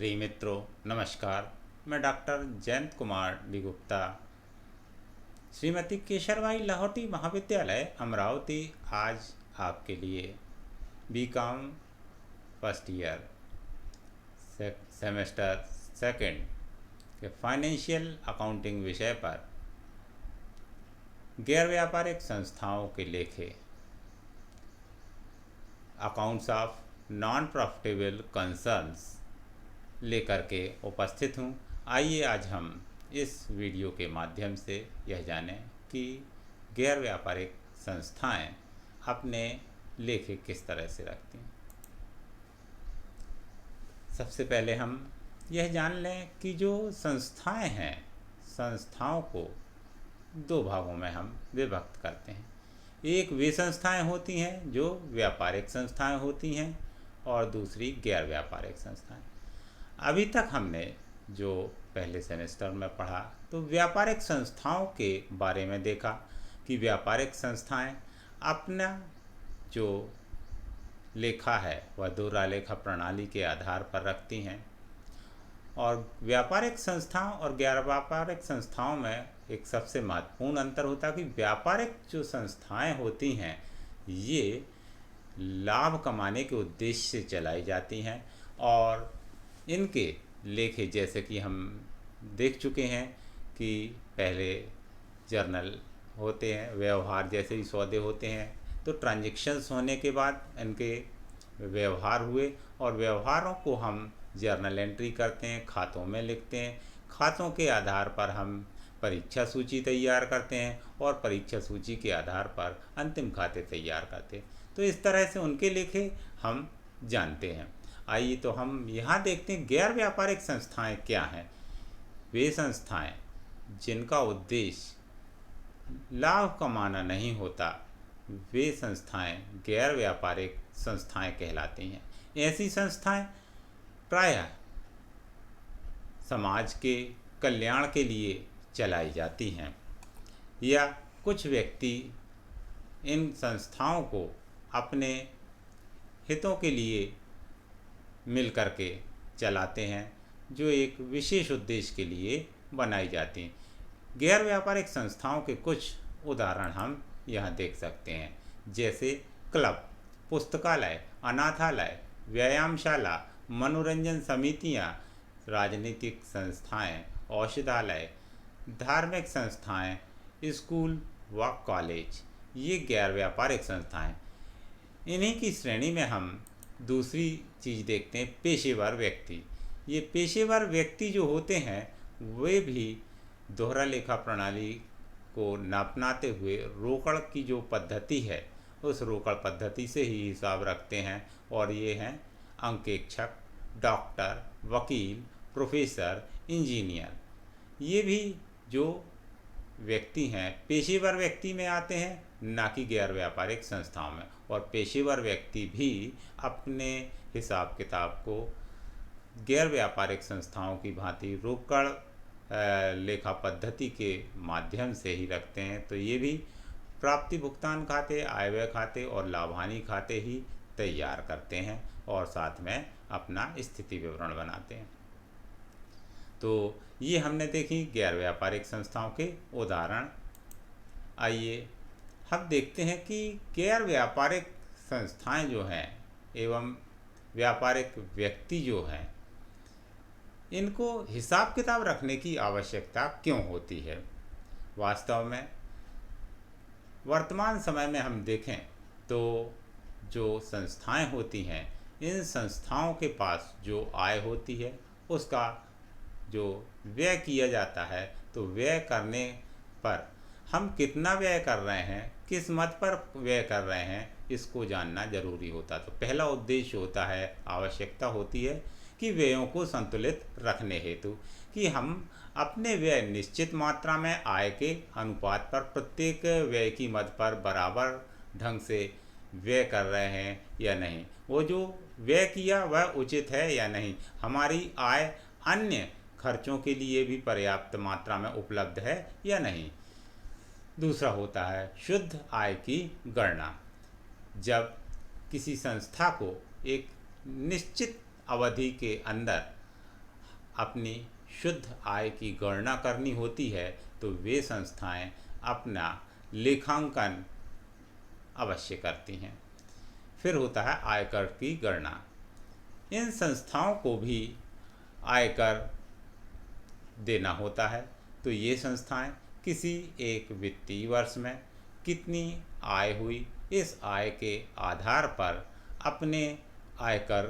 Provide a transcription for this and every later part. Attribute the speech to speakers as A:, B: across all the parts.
A: प्रिय मित्रों नमस्कार। मैं डॉक्टर जयंत कुमार डी गुप्ता, श्रीमती केशरबाई लाहौटी महाविद्यालय अमरावती, आज आपके लिए BCom first year semester second के फाइनेंशियल अकाउंटिंग विषय पर गैर व्यापारिक संस्थाओं के लेखे accounts of non profitable concerns लेकर के उपस्थित हूँ। आइए आज हम इस वीडियो के माध्यम से यह जानें कि गैर व्यापारिक संस्थाएं अपने लेखे किस तरह से रखती हैं। सबसे पहले हम यह जान लें कि जो संस्थाएं हैं, संस्थाओं को दो भागों में हम विभक्त करते हैं। एक वे संस्थाएं होती हैं जो व्यापारिक संस्थाएं होती हैं और दूसरी गैर व्यापारिक संस्थाएं। अभी तक हमने जो पहले सेमेस्टर में पढ़ा तो व्यापारिक संस्थाओं के बारे में देखा कि व्यापारिक संस्थाएं अपना जो लेखा है वह दोहरा लेखा प्रणाली के आधार पर रखती हैं, और व्यापारिक संस्थाओं और गैर व्यापारिक संस्थाओं में एक सबसे महत्वपूर्ण अंतर होता है कि व्यापारिक जो संस्थाएं होती हैं ये लाभ कमाने के उद्देश्य से चलाई जाती हैं, और इनके लेखे जैसे कि हम देख चुके हैं कि पहले जर्नल होते हैं, व्यवहार जैसे ही सौदे होते हैं तो ट्रांजैक्शंस होने के बाद इनके व्यवहार हुए और व्यवहारों को हम जर्नल एंट्री करते हैं, खातों में लिखते हैं। खातों के आधार पर हम परीक्षा सूची तैयार करते हैं और परीक्षा सूची के आधार पर अंतिम खाते तैयार करते हैं। तो इस तरह से उनके लेखे हम जानते हैं। आइए तो हम यहाँ देखते हैं गैर व्यापारिक संस्थाएं क्या हैं। वे संस्थाएं जिनका उद्देश्य लाभ कमाना नहीं होता, वे संस्थाएं गैर व्यापारिक संस्थाएं कहलाती हैं। ऐसी संस्थाएं प्रायः समाज के कल्याण के लिए चलाई जाती हैं, या कुछ व्यक्ति इन संस्थाओं को अपने हितों के लिए मिल कर के चलाते हैं, जो एक विशेष उद्देश्य के लिए बनाई जाती हैं। गैर व्यापारिक संस्थाओं के कुछ उदाहरण हम यहाँ देख सकते हैं, जैसे क्लब, पुस्तकालय, अनाथालय, व्यायामशाला, मनोरंजन समितियाँ, राजनीतिक संस्थाएं, औषधालय, धार्मिक संस्थाएं, स्कूल व कॉलेज, ये गैर व्यापारिक संस्थाएं। इन्हीं की श्रेणी में हम दूसरी चीज़ देखते हैं, पेशेवर व्यक्ति। ये पेशेवर व्यक्ति जो होते हैं वे भी दोहरा लेखा प्रणाली को अपनाते हुए रोकड़ की जो पद्धति है उस रोकड़ पद्धति से ही हिसाब रखते हैं, और ये हैं अंकेक्षक, डॉक्टर, वकील, प्रोफेसर, इंजीनियर। ये भी जो व्यक्ति हैं पेशेवर व्यक्ति में आते हैं, ना कि गैर व्यापारिक संस्थाओं में। और पेशेवर व्यक्ति भी अपने हिसाब किताब को गैर व्यापारिक संस्थाओं की भांति रोकड़ लेखा पद्धति के माध्यम से ही रखते हैं। तो ये भी प्राप्ति भुगतान खाते, आय व्यय खाते और लाभानी खाते ही तैयार करते हैं और साथ में अपना स्थिति विवरण बनाते हैं। तो ये हमने देखी गैर व्यापारिक संस्थाओं के उदाहरण। आइए हम देखते हैं कि गैर व्यापारिक संस्थाएं जो हैं एवं व्यापारिक व्यक्ति जो हैं, इनको हिसाब किताब रखने की आवश्यकता क्यों होती है। वास्तव में वर्तमान समय में हम देखें तो जो संस्थाएं होती हैं, इन संस्थाओं के पास जो आय होती है उसका जो व्यय किया जाता है, तो व्यय करने पर हम कितना व्यय कर रहे हैं, किस मद पर व्यय कर रहे हैं, इसको जानना जरूरी होता। तो पहला उद्देश्य होता है, आवश्यकता होती है कि व्ययों को संतुलित रखने हेतु कि हम अपने व्यय निश्चित मात्रा में आय के अनुपात पर प्रत्येक व्यय की मद पर बराबर ढंग से व्यय कर रहे हैं या नहीं, वो जो व्यय किया वह उचित है या नहीं, हमारी आय अन्य खर्चों के लिए भी पर्याप्त मात्रा में उपलब्ध है या नहीं। दूसरा होता है शुद्ध आय की गणना। जब किसी संस्था को एक निश्चित अवधि के अंदर अपनी शुद्ध आय की गणना करनी होती है तो वे संस्थाएं अपना लेखांकन अवश्य करती हैं। फिर होता है आयकर की गणना। इन संस्थाओं को भी आयकर देना होता है। तो ये संस्थाएं किसी एक वित्तीय वर्ष में कितनी आय हुई, इस आय के आधार पर अपने आयकर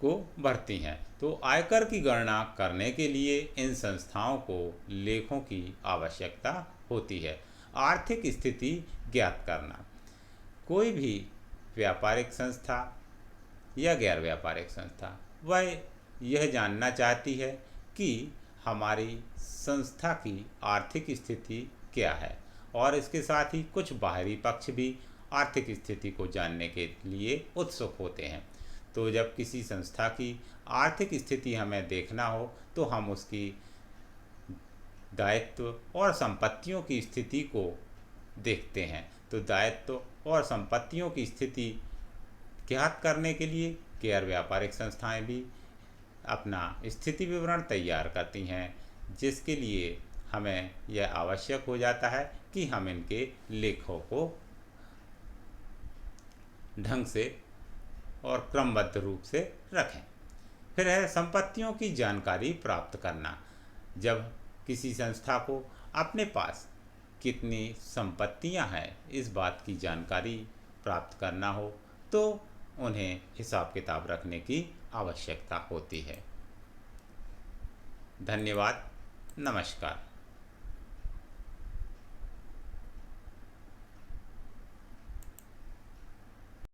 A: को भरती हैं। तो आयकर की गणना करने के लिए इन संस्थाओं को लेखों की आवश्यकता होती है। आर्थिक स्थिति ज्ञात करना। कोई भी व्यापारिक संस्था या गैर व्यापारिक संस्था वह यह जानना चाहती है कि हमारी संस्था की आर्थिक स्थिति क्या है, और इसके साथ ही कुछ बाहरी पक्ष भी आर्थिक स्थिति को जानने के लिए उत्सुक होते हैं। तो जब किसी संस्था की आर्थिक स्थिति हमें देखना हो तो हम उसकी दायित्व और संपत्तियों की स्थिति को देखते हैं। तो दायित्व और संपत्तियों की स्थिति ज्ञात करने के लिए गैर व्यापारिक संस्थाएं भी अपना स्थिति विवरण तैयार करती हैं, जिसके लिए हमें यह आवश्यक हो जाता है कि हम इनके लेखों को ढंग से और क्रमबद्ध रूप से रखें। फिर है संपत्तियों की जानकारी प्राप्त करना। जब किसी संस्था को अपने पास कितनी संपत्तियां हैं इस बात की जानकारी प्राप्त करना हो तो उन्हें हिसाब किताब रखने की आवश्यकता होती है। धन्यवाद। नमस्कार।